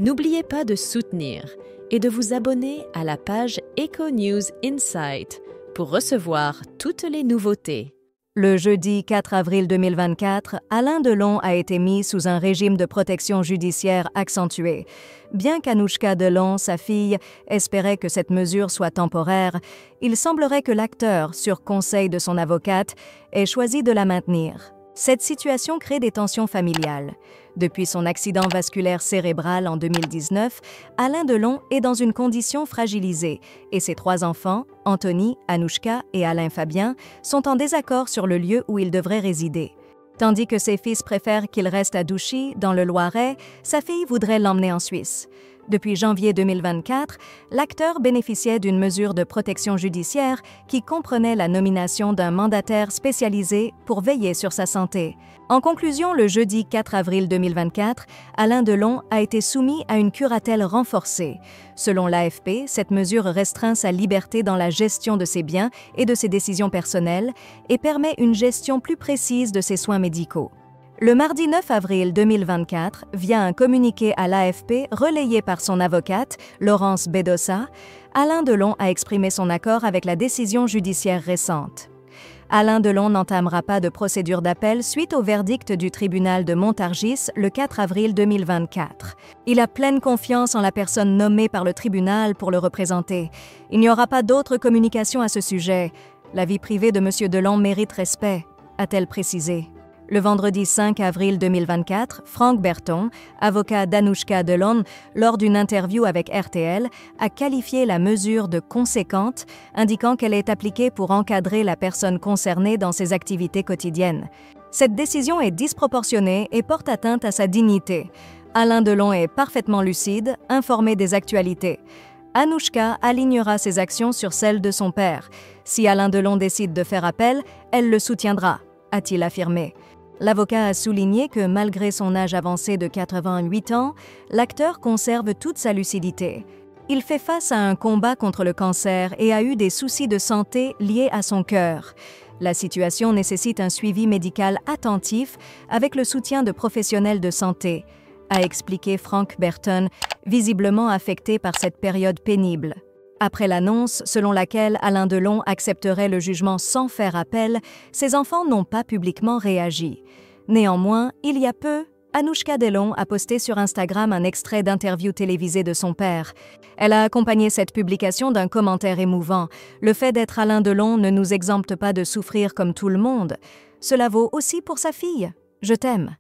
N'oubliez pas de soutenir et de vous abonner à la page Eco News Insight pour recevoir toutes les nouveautés. Le jeudi 4 avril 2024, Alain Delon a été mis sous un régime de protection judiciaire accentué. Bien qu'Anouchka Delon, sa fille, espérait que cette mesure soit temporaire, il semblerait que l'acteur, sur conseil de son avocate, ait choisi de la maintenir. Cette situation crée des tensions familiales. Depuis son accident vasculaire cérébral en 2019, Alain Delon est dans une condition fragilisée et ses 3 enfants, Anthony, Anouchka et Alain Fabien, sont en désaccord sur le lieu où il devrait résider. Tandis que ses fils préfèrent qu'il reste à Douchy, dans le Loiret, sa fille voudrait l'emmener en Suisse. Depuis janvier 2024, l'acteur bénéficiait d'une mesure de protection judiciaire qui comprenait la nomination d'un mandataire spécialisé pour veiller sur sa santé. En conclusion, le jeudi 4 avril 2024, Alain Delon a été soumis à une curatelle renforcée. Selon l'AFP, cette mesure restreint sa liberté dans la gestion de ses biens et de ses décisions personnelles et permet une gestion plus précise de ses soins médicaux. Le mardi 9 avril 2024, via un communiqué à l'AFP relayé par son avocate, Laurence Bedossa, Alain Delon a exprimé son accord avec la décision judiciaire récente. Alain Delon n'entamera pas de procédure d'appel suite au verdict du tribunal de Montargis le 4 avril 2024. Il a pleine confiance en la personne nommée par le tribunal pour le représenter. Il n'y aura pas d'autre communication à ce sujet. La vie privée de M. Delon mérite respect, a-t-elle précisé. Le vendredi 5 avril 2024, Franck Berton, avocat d'Anouchka Delon, lors d'une interview avec RTL, a qualifié la mesure de conséquente, indiquant qu'elle est appliquée pour encadrer la personne concernée dans ses activités quotidiennes. Cette décision est disproportionnée et porte atteinte à sa dignité. Alain Delon est parfaitement lucide, informé des actualités. Anouchka alignera ses actions sur celles de son père. Si Alain Delon décide de faire appel, elle le soutiendra, a-t-il affirmé. L'avocat a souligné que malgré son âge avancé de 88 ans, l'acteur conserve toute sa lucidité. Il fait face à un combat contre le cancer et a eu des soucis de santé liés à son cœur. La situation nécessite un suivi médical attentif avec le soutien de professionnels de santé, a expliqué Franck Berton, visiblement affecté par cette période pénible. Après l'annonce selon laquelle Alain Delon accepterait le jugement sans faire appel, ses enfants n'ont pas publiquement réagi. Néanmoins, il y a peu, Anouchka Delon a posté sur Instagram un extrait d'interview télévisée de son père. Elle a accompagné cette publication d'un commentaire émouvant. Le fait d'être Alain Delon ne nous exempte pas de souffrir comme tout le monde. Cela vaut aussi pour sa fille. Je t'aime.